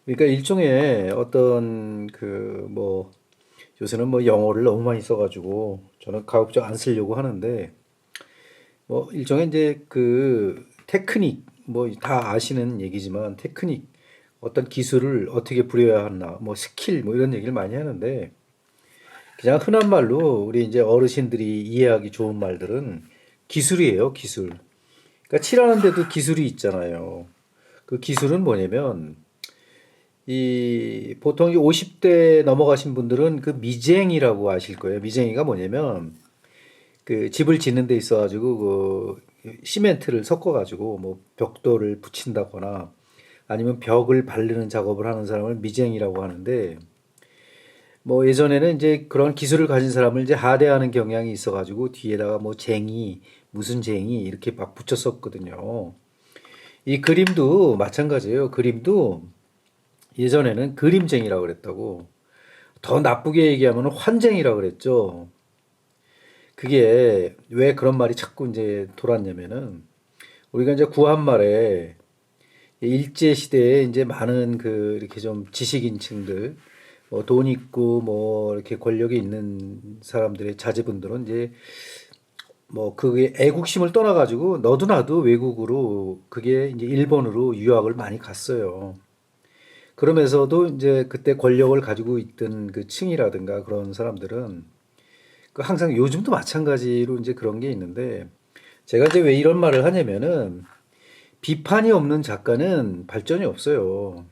그러니까 일종의 어떤 그 뭐 요새는 뭐 영어를 너무 많이 써가지고 저는 가급적 안 쓰려고 하는데 뭐 일종의 이제 그 테크닉 뭐 다 아시는 얘기지만 테크닉 어떤 기술을 어떻게 부려야 하나 뭐 스킬 뭐 이런 얘기를 많이 하는데 그냥 흔한 말로 우리 이제 어르신들이 이해하기 좋은 말들은 기술이에요, 기술. 그러니까 칠하는데도 기술이 있잖아요. 그 기술은 뭐냐면 이 보통 이 50대 넘어가신 분들은 그 미쟁이라고 아실 거예요. 미쟁이가 뭐냐면 그 집을 짓는 데 있어 가지고 그 시멘트를 섞어 가지고 뭐 벽돌을 붙인다거나 아니면 벽을 바르는 작업을 하는 사람을 미쟁이라고 하는데 뭐 예전에는 이제 그런 기술을 가진 사람을 이제 하대하는 경향이 있어 가지고 뒤에다가 뭐 쟁이 무슨 쟁이 이렇게 막 붙였었거든요. 이 그림도 마찬가지예요. 그림도 예전에는 그림쟁이라고 그랬다고. 더 나쁘게 얘기하면 환쟁이라고 그랬죠. 그게 왜 그런 말이 자꾸 이제 돌았냐면은 우리가 이제 구한말에 일제 시대에 이제 많은 그 이렇게 좀 지식인층들 뭐 돈 있고 뭐 이렇게 권력이 있는 사람들의 자제분들은 이제 뭐 그게 애국심을 떠나가지고 너도 나도 외국으로 그게 이제 일본으로 유학을 많이 갔어요. 그러면서도 이제 그때 권력을 가지고 있던 그 층이라든가 그런 사람들은 그 항상 요즘도 마찬가지로 이제 그런 게 있는데 제가 이제 왜 이런 말을 하냐면은 비판이 없는 작가는 발전이 없어요.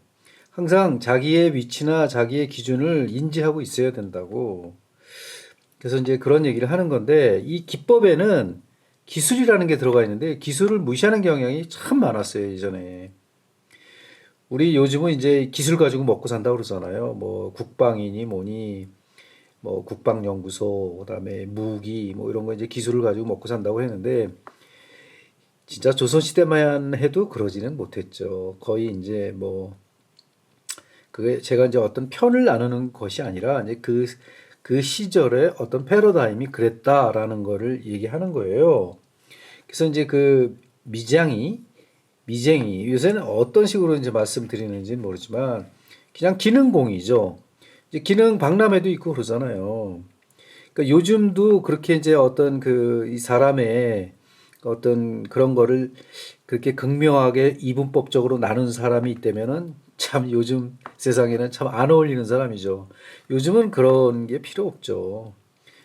항상 자기의 위치나 자기의 기준을 인지하고 있어야 된다고. 그래서 이제 그런 얘기를 하는 건데 이 기법에는 기술이라는 게 들어가 있는데 기술을 무시하는 경향이 참 많았어요, 예전에. 우리 요즘은 이제 기술 가지고 먹고 산다고 그러잖아요. 뭐 국방이니 뭐니 뭐 국방연구소 그다음에 무기 뭐 이런 거 이제 기술을 가지고 먹고 산다고 했는데 진짜 조선시대만 해도 그러지는 못했죠. 거의 이제 뭐 그게 제가 이제 어떤 편을 나누는 것이 아니라 이제 그 시절의 어떤 패러다임이 그랬다라는 거를 얘기하는 거예요. 그래서 이제 그 미쟁이 요새는 어떤 식으로 이제 말씀드리는지는 모르지만 그냥 기능공이죠. 이제 기능 박람회도 있고 그러잖아요. 그러니까 요즘도 그렇게 이제 어떤 그 이 사람의 어떤 그런 거를 그렇게 극명하게 이분법적으로 나눈 사람이 있다면은 참 요즘 세상에는 참 안 어울리는 사람이죠. 요즘은 그런 게 필요 없죠.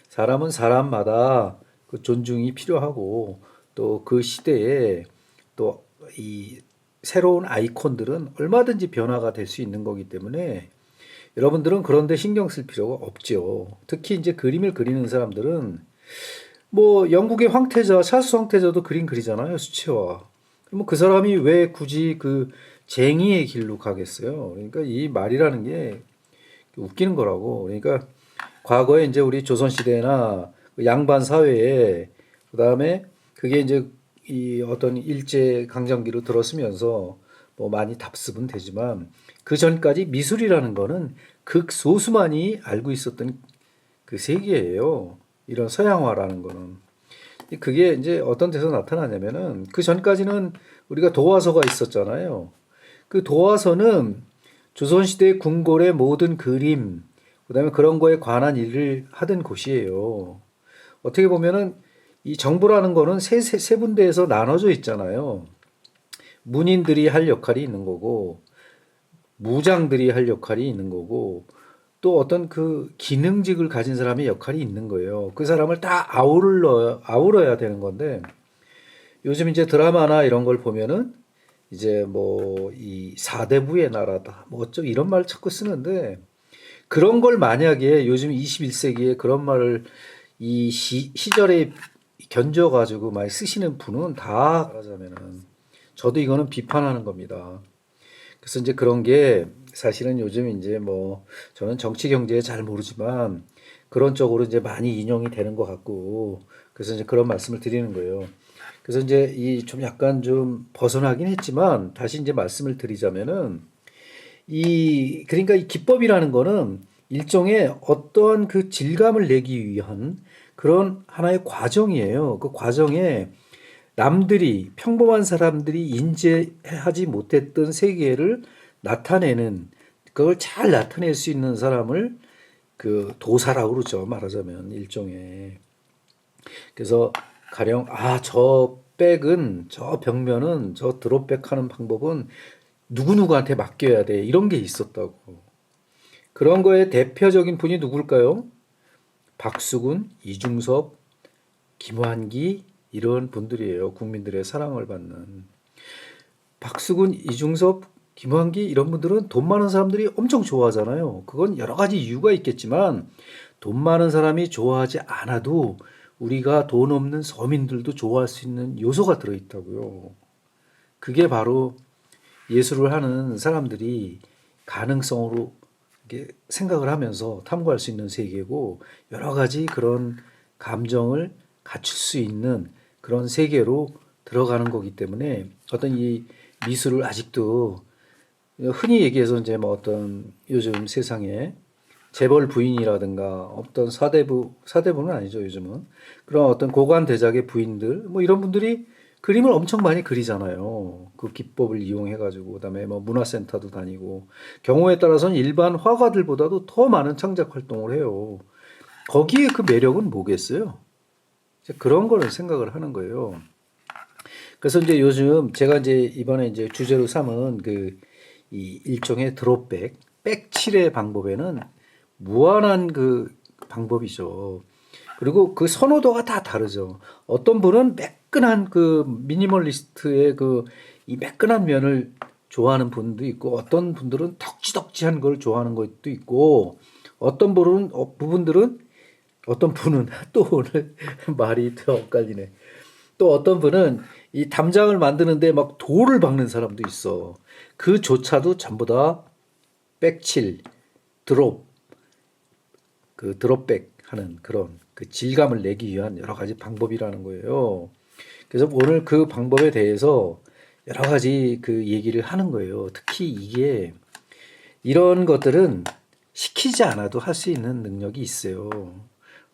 사람은 사람마다 그 존중이 필요하고 또 그 시대에 또 이 새로운 아이콘들은 얼마든지 변화가 될 수 있는 거기 때문에 여러분들은 그런데 신경 쓸 필요가 없죠. 특히 이제 그림을 그리는 사람들은 뭐 영국의 황태자, 찰스 황태자도 그림 그리잖아요, 수채화. 그러면 그 사람이 왜 굳이 그 쟁의의 길로 가겠어요? 그러니까 이 말이라는 게 웃기는 거라고. 그러니까 과거에 이제 우리 조선 시대나 그 양반 사회에 그다음에 그게 이제 이 어떤 일제 강점기로 들어서면서 뭐 많이 답습은 되지만 그 전까지 미술이라는 거는 극소수만이 알고 있었던 그 세계예요. 이런 서양화라는 거는. 그게 이제 어떤 데서 나타나냐면은 그 전까지는 우리가 도화서가 있었잖아요. 그 도화서는 조선시대 궁궐의 모든 그림, 그다음에 그런 거에 관한 일을 하던 곳이에요. 어떻게 보면은 이 정부라는 거는 세 군데에서 나눠져 있잖아요. 문인들이 할 역할이 있는 거고, 무장들이 할 역할이 있는 거고, 또 어떤 그 기능직을 가진 사람의 역할이 있는 거예요. 그 사람을 다 아우러야 되는 건데, 요즘 이제 드라마나 이런 걸 보면은 이제 뭐 이 사대부의 나라다, 뭐 어쩌고 이런 말 자꾸 쓰는데, 그런 걸 만약에 요즘 21세기에 그런 말을 이 시절에 견뎌가지고 많이 쓰시는 분은 다 말하자면은 저도 이거는 비판하는 겁니다. 그래서 이제 그런 게 사실은 요즘 이제 뭐 저는 정치 경제에 잘 모르지만 그런 쪽으로 이제 많이 인용이 되는 것 같고 그래서 이제 그런 말씀을 드리는 거예요. 그래서 이제 이 좀 약간 좀 벗어나긴 했지만 다시 이제 말씀을 드리자면은 이 그러니까 이 기법이라는 거는 일종의 어떠한 그 질감을 내기 위한 그런 하나의 과정이에요. 그 과정에 평범한 사람들이 인지하지 못했던 세계를 나타내는 그걸 잘 나타낼 수 있는 사람을 그 도사라고 그러죠. 말하자면 일종의. 그래서 가령 저 백은 저 벽면은 저 드롭백하는 방법은 누구누구한테 맡겨야 돼. 이런 게 있었다고. 그런 거에 대표적인 분이 누굴까요? 박수근, 이중섭, 김환기 이런 분들이에요. 국민들의 사랑을 받는. 박수근, 이중섭, 김환기 이런 분들은 돈 많은 사람들이 엄청 좋아하잖아요. 그건 여러 가지 이유가 있겠지만 돈 많은 사람이 좋아하지 않아도 우리가 돈 없는 서민들도 좋아할 수 있는 요소가 들어있다고요. 그게 바로 예술을 하는 사람들이 가능성으로 이렇게 생각을 하면서 탐구할 수 있는 세계고 여러 가지 그런 감정을 갖출 수 있는 그런 세계로 들어가는 거기 때문에 어떤 이 미술을 아직도 흔히 얘기해서 이제 뭐 어떤 요즘 세상에 재벌 부인이라든가 어떤 사대부는 아니죠 요즘은 그런 어떤 고관 대작의 부인들 뭐 이런 분들이 그림을 엄청 많이 그리잖아요. 그 기법을 이용해 가지고 그다음에 뭐 문화센터도 다니고 경우에 따라서는 일반 화가들보다도 더 많은 창작 활동을 해요. 거기에 그 매력은 뭐겠어요? 이제 그런 거를 생각을 하는 거예요. 그래서 이제 요즘 제가 이제 이번에 이제 주제로 삼은 그 이 일종의 드롭백, 백칠의 방법에는 무한한 그 방법이죠. 그리고 그 선호도가 다 다르죠. 어떤 분은 매끈한 그 미니멀리스트의 그 이 매끈한 면을 좋아하는 분도 있고 어떤 분들은 덕지덕지한 걸 좋아하는 것도 있고 어떤 분은 부분들은 어떤 분은 또 오늘 말이 더 엇갈리네. 또 어떤 분은 이 담장을 만드는데 막 돌을 박는 사람도 있어. 그조차도 전부 다 백칠, 드롭, 그 드롭백 하는 그런 그 질감을 내기 위한 여러 가지 방법이라는 거예요. 그래서 오늘 그 방법에 대해서 여러 가지 그 얘기를 하는 거예요. 특히 이게 이런 것들은 시키지 않아도 할 수 있는 능력이 있어요.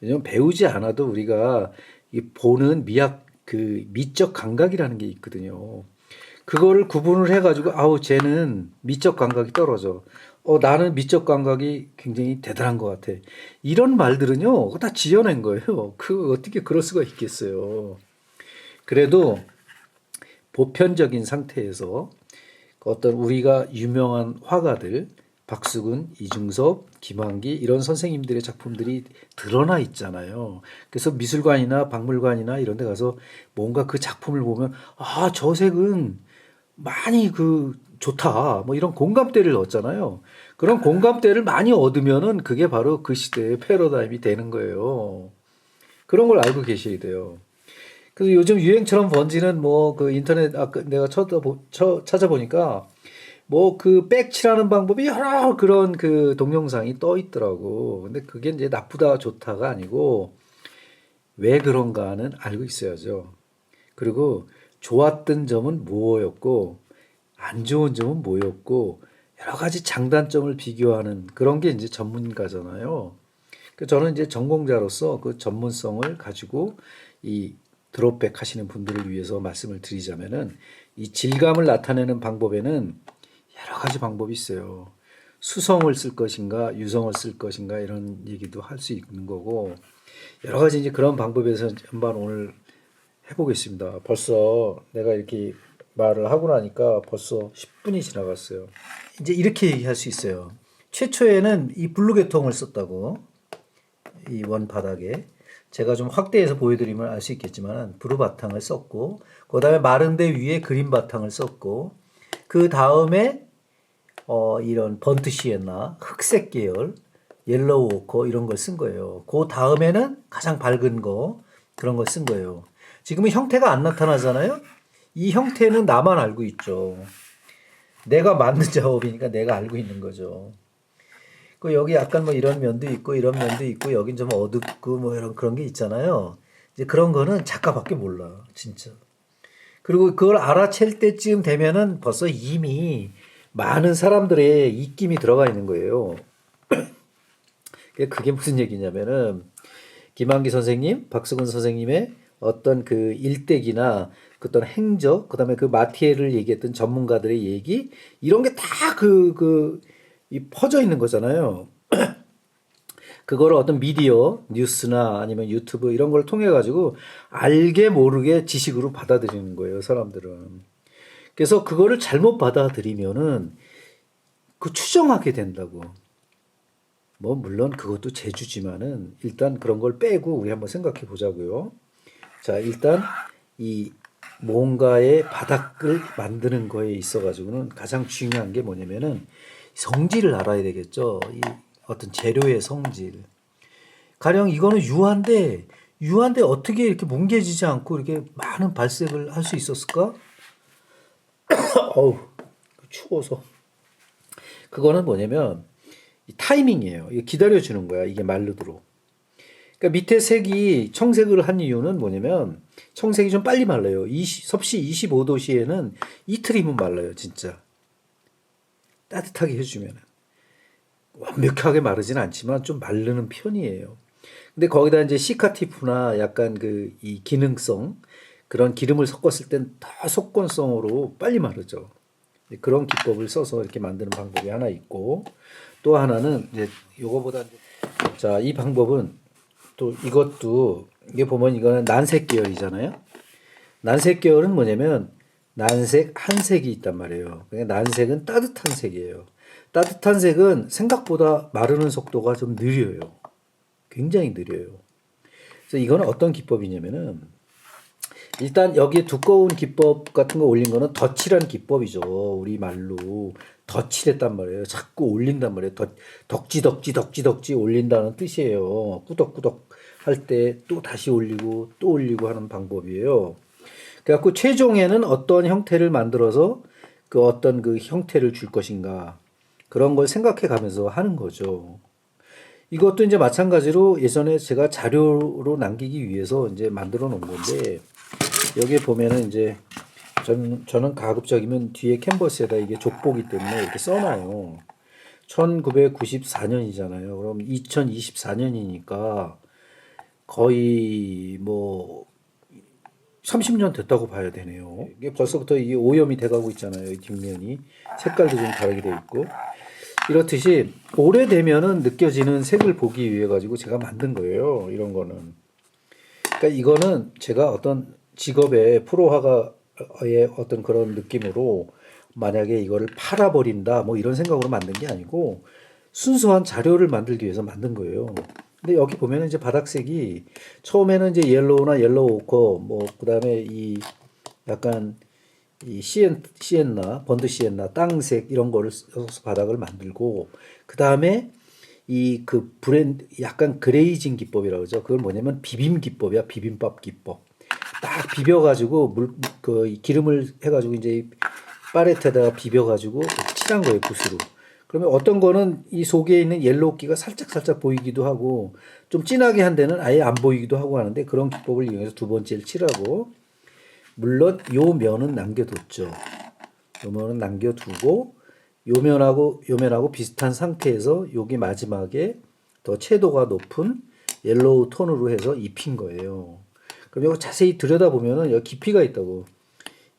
왜냐면 배우지 않아도 우리가 이 보는 그 미적 감각이라는 게 있거든요. 그거를 구분을 해가지고 쟤는 미적 감각이 떨어져. 나는 미적 감각이 굉장히 대단한 것 같아. 이런 말들은요, 그거 다 지어낸 거예요. 어떻게 그럴 수가 있겠어요. 그래도 보편적인 상태에서 어떤 우리가 유명한 화가들, 박수근, 이중섭, 김환기 이런 선생님들의 작품들이 드러나 있잖아요. 그래서 미술관이나 박물관이나 이런 데 가서 뭔가 그 작품을 보면 저 색은 많이 좋다. 뭐 이런 공감대를 얻잖아요. 그런 공감대를 많이 얻으면은 그게 바로 그 시대의 패러다임이 되는 거예요. 그런 걸 알고 계셔야 돼요. 그래서 요즘 유행처럼 번지는 뭐 그 인터넷 내가 찾아보니까 뭐 그 백칠하는 방법이 여러 그런 그 동영상이 떠 있더라고. 근데 그게 이제 나쁘다 좋다가 아니고 왜 그런가는 알고 있어야죠. 그리고 좋았던 점은 뭐였고 안 좋은 점은 뭐였고 여러 가지 장단점을 비교하는 그런 게 이제 전문가잖아요. 저는 이제 전공자로서 그 전문성을 가지고 이 드롭백 하시는 분들을 위해서 말씀을 드리자면은 이 질감을 나타내는 방법에는 여러 가지 방법이 있어요. 수성을 쓸 것인가, 유성을 쓸 것인가 이런 얘기도 할 수 있는 거고 여러 가지 이제 그런 방법에서 한번 오늘 해보겠습니다. 벌써 내가 이렇게 말을 하고 나니까 벌써 10분이 지나갔어요. 이제 이렇게 얘기할 수 있어요. 최초에는 이 블루계통을 썼다고 이 원 바닥에 제가 좀 확대해서 보여드리면 알 수 있겠지만 브루 바탕을 썼고 그 다음에 마른 데 위에 그린 바탕을 썼고 그 다음에 이런 번트 시엔나 흑색 계열 옐로우 오커 이런 걸 쓴 거예요. 그 다음에는 가장 밝은 거 그런 걸 쓴 거예요. 지금은 형태가 안 나타나잖아요. 이 형태는 나만 알고 있죠. 내가 만든 작업이니까 내가 알고 있는 거죠. 그 여기 약간 뭐 이런 면도 있고 이런 면도 있고 여긴 좀 어둡고 뭐 이런 그런 게 있잖아요. 이제 그런 거는 작가밖에 몰라, 진짜. 그리고 그걸 알아챌 때쯤 되면은 벌써 이미 많은 사람들의 입김이 들어가 있는 거예요. 그게 무슨 얘기냐면은 김한기 선생님, 박수근 선생님의 어떤 그 일대기나 그 어떤 행적, 그다음에 그 마티에를 얘기했던 전문가들의 얘기 이런 게 다 이 퍼져 있는 거잖아요. 그거를 어떤 미디어, 뉴스나 아니면 유튜브 이런 걸 통해 가지고 알게 모르게 지식으로 받아들이는 거예요, 사람들은. 그래서 그거를 잘못 받아들이면은 그 추정하게 된다고. 뭐 물론 그것도 재주지만은 일단 그런 걸 빼고 우리 한번 생각해 보자고요. 자, 일단 이 뭔가의 바닥을 만드는 거에 있어 가지고는 가장 중요한 게 뭐냐면은 성질을 알아야 되겠죠. 이 어떤 재료의 성질. 가령 이거는 유한데 어떻게 이렇게 뭉개지지 않고 이렇게 많은 발색을 할 수 있었을까? 어우, 추워서. 그거는 뭐냐면 이 타이밍이에요. 이게 기다려주는 거야. 이게 마르도록. 그러니까 밑에 색이 청색을 한 이유는 뭐냐면 청색이 좀 빨리 말라요. 섭씨 25도씨에는 이틀이면 말라요. 진짜. 따뜻하게 해주면. 완벽하게 마르진 않지만 좀 마르는 편이에요. 근데 거기다 이제 시카티프나 약간 그 이 기능성 그런 기름을 섞었을 땐 더 속건성으로 빨리 마르죠. 그런 기법을 써서 이렇게 만드는 방법이 하나 있고 또 하나는 이제 요거보다 자, 이 방법은 또 이것도 이게 보면 이거는 난색 계열이잖아요. 난색 계열은 뭐냐면 난색 한 색이 있단 말이에요. 그러니까 난색은 따뜻한 색이에요. 따뜻한 색은 생각보다 마르는 속도가 좀 느려요. 굉장히 느려요. 그래서 이거는 어떤 기법이냐면은 일단 여기에 두꺼운 기법 같은 거 올린 거는 덧칠한 기법이죠. 우리 말로 덧칠했단 말이에요. 자꾸 올린단 말이에요. 덕지 올린다는 뜻이에요. 꾸덕꾸덕 할 때 또 다시 올리고 또 올리고 하는 방법이에요. 그래갖고 최종에는 어떤 형태를 만들어서 그 어떤 그 형태를 줄 것인가 그런 걸 생각해 가면서 하는 거죠. 이것도 이제 마찬가지로 예전에 제가 자료로 남기기 위해서 이제 만들어 놓은 건데 여기에 보면은 이제 저는 가급적이면 뒤에 캔버스에다 이게 족보기 때문에 이렇게 써놔요. 1994년이잖아요. 그럼 2024년이니까 거의 뭐 30년 됐다고 봐야 되네요. 이게 벌써부터 이게 오염이 돼가고 있잖아요. 이 뒷면이 색깔도 좀 다르게 돼 있고 이렇듯이 오래되면은 느껴지는 색을 보기 위해 가지고 제가 만든 거예요. 이런 거는. 그러니까 이거는 제가 어떤 직업의 프로화가의 어떤 그런 느낌으로 만약에 이거를 팔아버린다 뭐 이런 생각으로 만든 게 아니고 순수한 자료를 만들기 위해서 만든 거예요. 근데 여기 보면은 이제 바닥색이 처음에는 이제 옐로우나 옐로우 오커 뭐 그다음에 이 약간 이 시엔나 번드 시엔나 땅색 이런 거를 써서 바닥을 만들고 그다음에 이 그 브랜드 약간 그레이징 기법이라고 그러죠. 그건 뭐냐면 비빔 기법이야. 비빔밥 기법. 딱 비벼가지고 그 기름을 해가지고 이제 파레트에다가 비벼가지고 칠한 거예요. 붓으로. 그러면 어떤 거는 이 속에 있는 옐로우기가 살짝 보이기도 하고 좀 진하게 한 데는 아예 안 보이기도 하고 하는데 그런 기법을 이용해서 두 번째를 칠하고 물론 요 면은 남겨뒀죠. 요 면은 남겨두고 요 면하고 비슷한 상태에서 여기 마지막에 더 채도가 높은 옐로우 톤으로 해서 입힌 거예요. 그럼 이거 자세히 들여다보면은 여기 깊이가 있다고.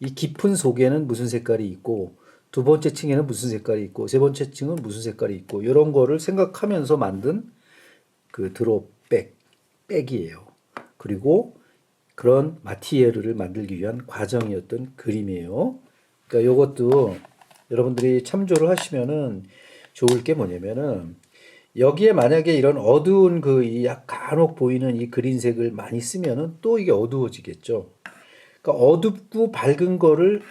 이 깊은 속에는 무슨 색깔이 있고 두 번째 층에는 무슨 색깔이 있고 세 번째 층은 무슨 색깔이 있고 이런 거를 생각하면서 만든 그 백이에요. 그리고 그런 마티리얼을 만들기 위한 과정이었던 그림이에요. 그러니까 이것도 여러분들이 참조를 하시면은 좋을 게 뭐냐면은 여기에 만약에 이런 어두운 그 간혹 보이는 이 그린색을 많이 쓰면은 또 이게 어두워지겠죠. 그러니까 어둡고 밝은 거를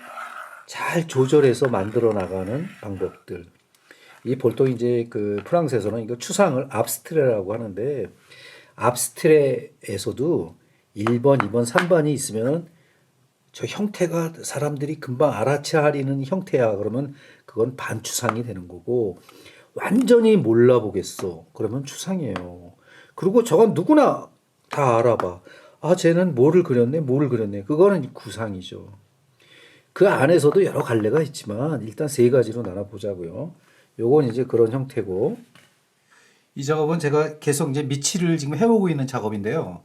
잘 조절해서 만들어 나가는 방법들. 이 보통 이제 그 프랑스에서는 이거 추상을 압스트레라고 하는데 압스트레에서도 1번, 2번, 3번이 있으면 저 형태가 사람들이 금방 알아차리는 형태야. 그러면 그건 반추상이 되는 거고 완전히 몰라보겠어. 그러면 추상이에요. 그리고 저건 누구나 다 알아봐. 아, 쟤는 뭐를 그렸네. 그거는 구상이죠. 그 안에서도 여러 갈래가 있지만 일단 세 가지로 나눠보자고요. 요건 이제 그런 형태고 이 작업은 제가 계속 이제 미치를 지금 해오고 있는 작업인데요.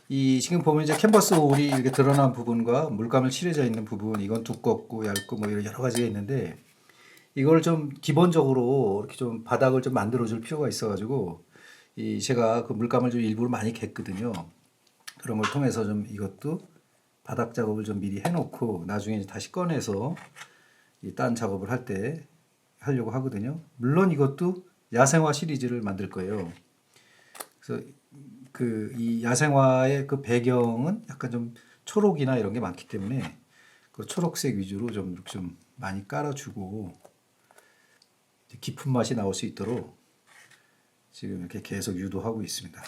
이 지금 보면 이제 캔버스 올이 이렇게 드러난 부분과 물감을 칠해져 있는 부분 이건 두껍고 얇고 뭐 여러 가지가 있는데 이걸 좀 기본적으로 이렇게 좀 바닥을 좀 만들어 줄 필요가 있어가지고 이 제가 그 물감을 좀 일부러 많이 갰거든요. 그런 걸 통해서 좀 이것도 바닥 작업을 좀 미리 해놓고 나중에 다시 꺼내서 이 딴 작업을 할 때 하려고 하거든요. 물론 이것도 야생화 시리즈를 만들 거예요. 그래서 그 이 야생화의 그 배경은 약간 좀 초록이나 이런 게 많기 때문에 그 초록색 위주로 좀 이렇게 좀 많이 깔아주고 깊은 맛이 나올 수 있도록 지금 이렇게 계속 유도하고 있습니다.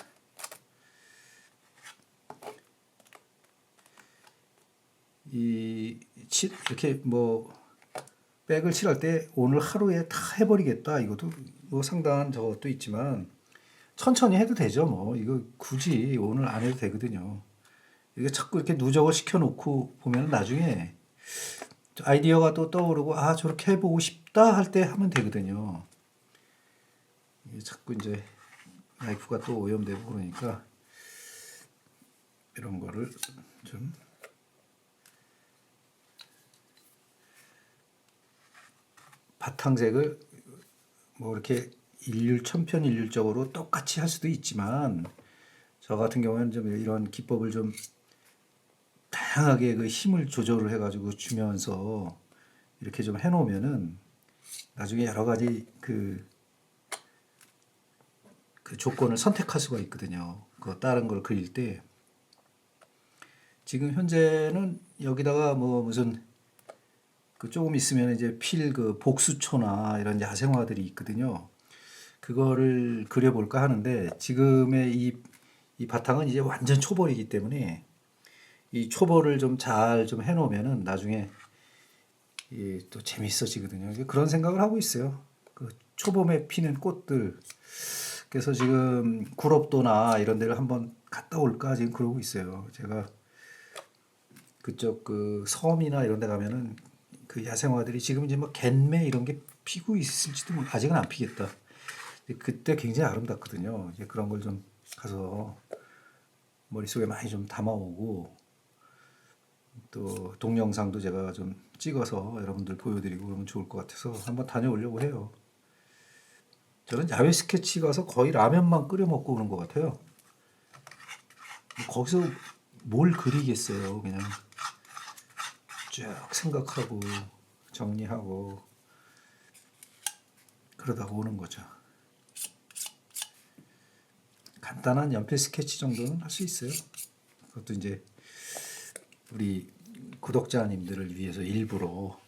이렇게 뭐 백을 칠할 때 오늘 하루에 다 해버리겠다 이것도 뭐 상당한 저것도 있지만 천천히 해도 되죠. 뭐 이거 굳이 오늘 안 해도 되거든요. 이게 자꾸 이렇게 누적을 시켜놓고 보면 나중에 아이디어가 또 떠오르고 아 저렇게 해보고 싶다 할 때 하면 되거든요. 이게 자꾸 이제 라이프가 또 오염되고 그러니까 이런 거를 좀 바탕색을 뭐 이렇게 천편일률적으로 똑같이 할 수도 있지만 저 같은 경우는 좀 이런 기법을 좀 다양하게 그 힘을 조절을 해가지고 주면서 이렇게 좀 해놓으면은 나중에 여러 가지 그 조건을 선택할 수가 있거든요. 그 다른 걸 그릴 때 지금 현재는 여기다가 뭐 무슨 그 조금 있으면 이제 필 그 복수초나 이런 야생화들이 있거든요. 그거를 그려볼까 하는데 지금의 이 바탕은 이제 완전 초벌이기 때문에 이 초벌을 좀 잘 좀 해놓으면은 나중에 또 재밌어지거든요. 그런 생각을 하고 있어요. 그 초봄에 피는 꽃들. 그래서 지금 구럽도나 이런 데를 한번 갔다 올까 지금 그러고 있어요. 제가 그쪽 그 섬이나 이런 데 가면은 그 야생화들이 지금 이제 뭐 갯매 이런 게 피고 있을지도 아직은 안 피겠다. 그때 굉장히 아름답거든요. 이제 그런 걸 좀 가서 머릿속에 많이 좀 담아오고 또 동영상도 제가 좀 찍어서 여러분들 보여드리고 그러면 좋을 것 같아서 한번 다녀오려고 해요. 저는 야외 스케치 가서 거의 라면만 끓여 먹고 오는 것 같아요. 거기서 뭘 그리겠어요. 그냥 쭉 생각하고 정리하고 그러다가 오는 거죠. 간단한 연필 스케치 정도는 할 수 있어요. 그것도 이제 우리 구독자님들을 위해서 일부러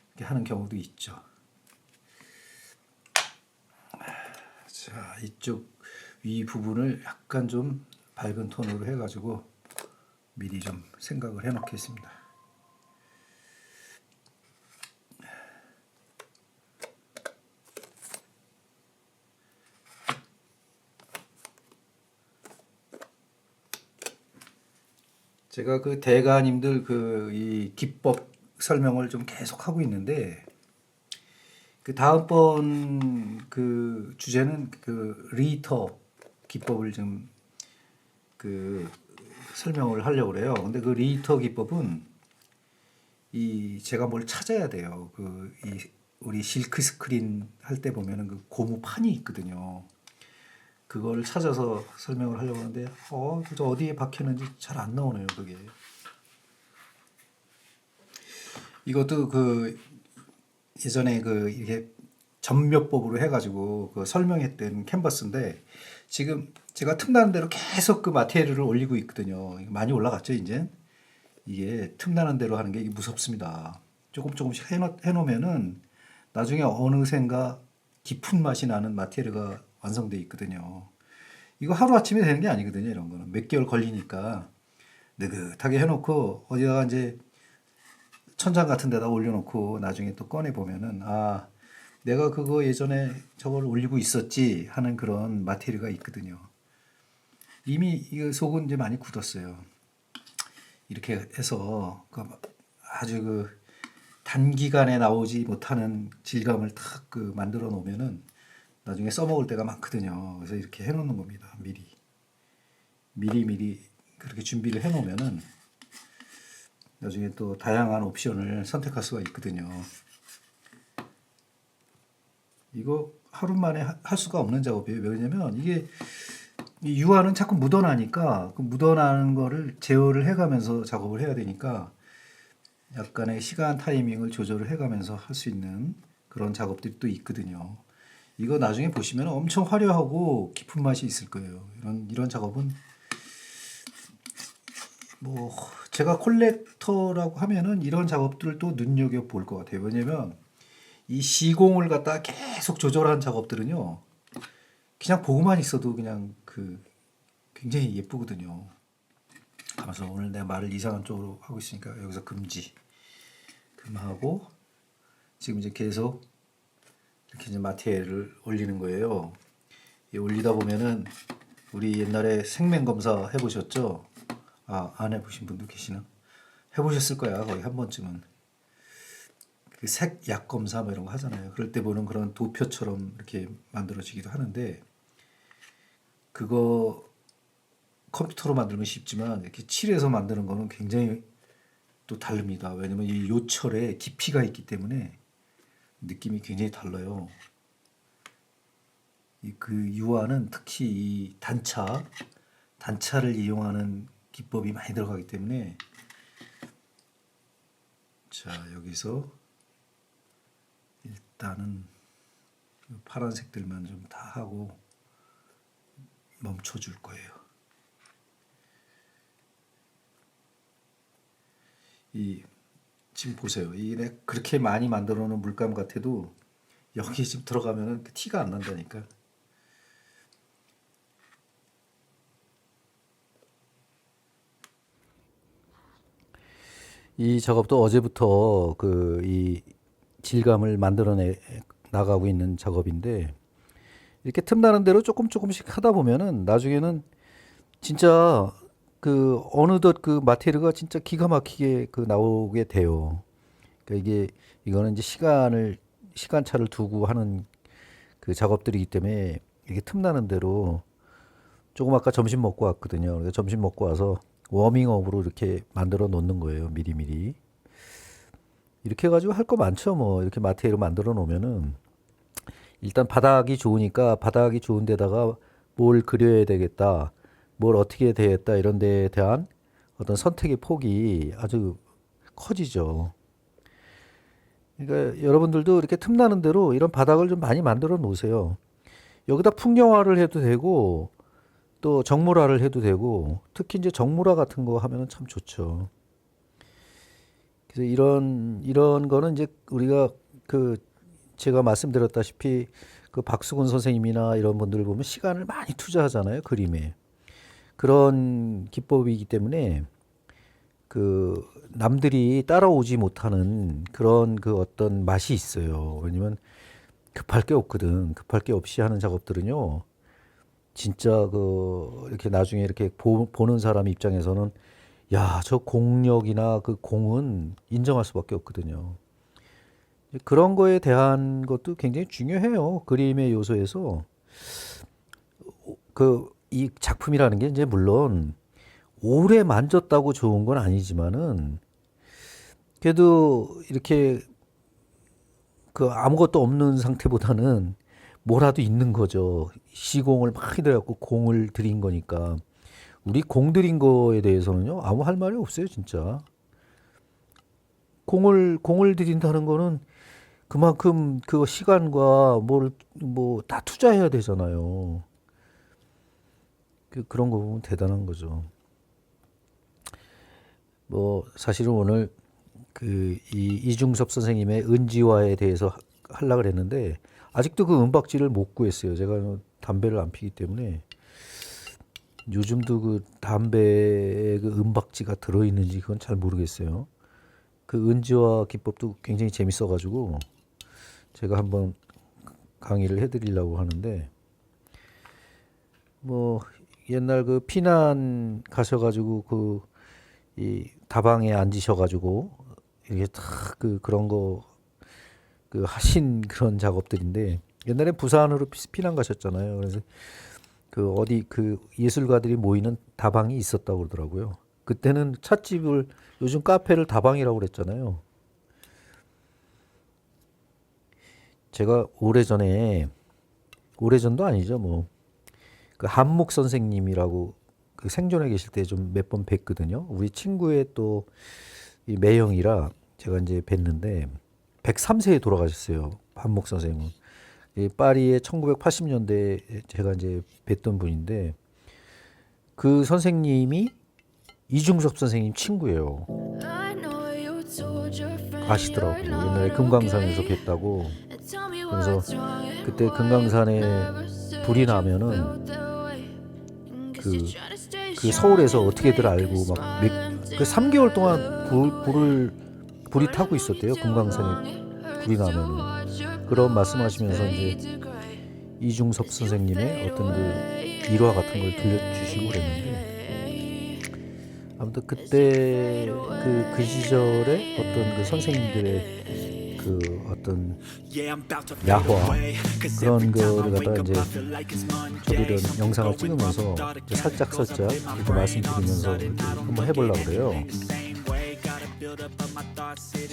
이렇게 하는 경우도 있죠. 자, 이쪽 위 부분을 약간 좀 밝은 톤으로 해가지고 미리 좀 생각을 해 놓겠습니다. 제가 그 대가님들 그 이 기법 설명을 좀 계속 하고 있는데 그 다음번 그 주제는 그 리터 기법을 좀 그 설명을 하려고 그래요. 근데 그 리터 기법은 이 제가 뭘 찾아야 돼요. 그 이 우리 실크 스크린 할 때 보면은 그 고무판이 있거든요. 그거를 찾아서 설명을 하려고 하는데 그저 어디에 박혔는지 잘 안 나오네요, 그게. 이것도 그 예전에 그 이게 전묘법으로 해가지고 그 설명했던 캔버스인데 지금 제가 틈나는 대로 계속 그 마테리얼을 올리고 있거든요. 많이 올라갔죠, 이제. 이게 틈나는 대로 하는 게 이게 무섭습니다. 조금씩 해놓으면은 나중에 어느샌가 깊은 맛이 나는 마테리얼가 완성돼 있거든요. 이거 하루아침에 되는 게 아니거든요, 이런 거는. 몇 개월 걸리니까 느긋하게 해놓고 어디다가 이제 천장 같은 데다 올려놓고 나중에 또 꺼내 보면은 내가 그거 예전에 저걸 올리고 있었지 하는 그런 마테리얼가 있거든요. 이미 이 속은 이제 많이 굳었어요. 이렇게 해서 아주 그 단기간에 나오지 못하는 질감을 탁 그 만들어 놓으면은 나중에 써먹을 때가 많거든요. 그래서 이렇게 해놓는 겁니다. 미리 그렇게 준비를 해놓으면은 나중에 또 다양한 옵션을 선택할 수가 있거든요. 이거 하루 만에 할 수가 없는 작업이에요. 왜냐면 이게 이 유화는 자꾸 묻어나니까 그 묻어나는 거를 제어를 해가면서 작업을 해야 되니까 약간의 시간 타이밍을 조절을 해가면서 할 수 있는 그런 작업들이 또 있거든요. 이거 나중에 보시면 엄청 화려하고 깊은 맛이 있을 거예요. 이런 작업은 뭐 제가 콜렉터라고 하면은 이런 작업들을 또 눈여겨 볼 것 같아요. 왜냐면 이 시공을 갖다 계속 조절한 작업들은요, 그냥 보고만 있어도 그냥 그 굉장히 예쁘거든요. 그래서 오늘 내가 말을 이상한 쪽으로 하고 있으니까 여기서 금하고 지금 이제 계속 이렇게 이제 마티엘을 올리는 거예요. 이 올리다 보면은 우리 옛날에 생명 검사 해보셨죠? 아, 안 해보신 분도 계시나? 해보셨을 거야, 거의 한 번쯤은. 그 색약 검사 뭐 이런 거 하잖아요. 그럴 때 보는 그런 도표처럼 이렇게 만들어지기도 하는데, 그거 컴퓨터로 만들면 쉽지만 이렇게 칠해서 만드는 거는 굉장히 또 다릅니다. 왜냐면 이 요철에 깊이가 있기 때문에 느낌이 굉장히 달라요. 그 유화는 특히 이 단차를 이용하는 기법이 많이 들어가기 때문에, 자, 여기서 일단은 파란색들만 좀 다 하고 멈춰 줄 거예요. 지금 보세요. 내 그렇게 많이 만들어 놓은 물감 같아도 여기 지금 들어가면은 티가 안 난다니까. 이 작업도 어제부터 이 질감을 만들어내 나가고 있는 작업인데, 이렇게 틈나는 대로 조금씩 하다 보면은 나중에는 진짜 어느덧 그 마테리얼가 진짜 기가 막히게 나오게 돼요. 그러니까 이거는 이제 시간차를 두고 하는 그 작업들이기 때문에 이게 틈나는 대로 조금 아까 점심 먹고 왔거든요. 그래서 점심 먹고 와서 워밍업으로 이렇게 만들어 놓는 거예요. 미리미리. 이렇게 해가지고 할 거 많죠. 뭐 이렇게 마테리얼 만들어 놓으면은 일단 바닥이 좋으니까 바닥이 좋은 데다가 뭘 그려야 되겠다, 뭘 어떻게 해야 되겠다 이런 데에 대한 어떤 선택의 폭이 아주 커지죠. 그러니까 여러분들도 이렇게 틈나는 대로 이런 바닥을 좀 많이 만들어 놓으세요. 여기다 풍경화를 해도 되고 또 정물화를 해도 되고, 특히 이제 정물화 같은 거 하면은 참 좋죠. 그래서 이런 거는 이제 우리가 제가 말씀드렸다시피 그 박수근 선생님이나 이런 분들 보면 시간을 많이 투자하잖아요, 그림에. 그런 기법이기 때문에 남들이 따라오지 못하는 그런 어떤 맛이 있어요. 왜냐면 급할 게 없거든. 급할 게 없이 하는 작업들은요, 진짜 이렇게 나중에 이렇게 보는 사람 입장에서는 야, 저 공력이나 그 공은 인정할 수밖에 없거든요. 그런 거에 대한 것도 굉장히 중요해요. 그림의 요소에서. 이 작품이라는 게 이제 물론 오래 만졌다고 좋은 건 아니지만은 그래도 이렇게 아무것도 없는 상태보다는 뭐라도 있는 거죠. 시공을 막 해갖고 공을 들인 거니까. 우리 공 들인 거에 대해서는요, 아무 할 말이 없어요, 진짜. 공을 들인다는 거는 그만큼 그 시간과 뭐 다 투자해야 되잖아요. 그런 거 보면 대단한 거죠. 뭐 사실은 오늘 이중섭 선생님의 은지화에 대해서 하려고 그랬는데 아직도 그 은박지를 못 구했어요. 제가 담배를 안 피기 때문에 요즘도 그 담배에 그 은박지가 들어있는지 그건 잘 모르겠어요. 그 은지화 기법도 굉장히 재밌어가지고 제가 한번 강의를 해드리려고 하는데, 뭐 옛날 그 피난 가셔가지고 이 다방에 앉으셔가지고 이렇게 탁 그런 거 하신 그런 작업들인데, 옛날에 부산으로 피난 가셨잖아요. 그래서 어디 예술가들이 모이는 다방이 있었다고 그러더라고요. 그때는 찻집을, 요즘 카페를 다방이라고 그랬잖아요. 제가 오래전도 아니죠. 뭐 그 한목 선생님이라고 그 생존에 계실 때 좀 몇 번 뵀거든요. 우리 친구의 또 이 매형이라 제가 이제 뵀는데 103세에 돌아가셨어요. 한목 선생님은. 이 파리에 1980년대에 제가 이제 뵀던 분인데 그 선생님이 이중섭 선생님 친구예요. 아시더라고요. 옛날에 금강산에서 뵀다고. 그래서 그때 금강산에 불이 나면은 그 서울에서 어떻게들 알고 막 그 3개월 동안 불이 타고 있었대요. 금강산에 불이 나면은. 그런 말씀하시면서 이제 이중섭 선생님의 어떤 그 일화 같은 걸 들려주시고 그랬는데 아무튼 그때 그 시절에 어떤 그 선생님들의 그 어떤 야화 그런 거를 갖다가 이제 저도 이런 영상을 찍으면서 살짝 이렇게 말씀드리면서 이렇게 한번 해보려고 그래요.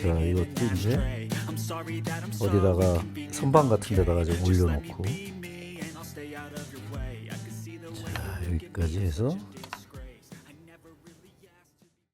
자, 이것도 이제 어디다가 선반 같은 데다가 좀 올려놓고 자, 여기까지 해서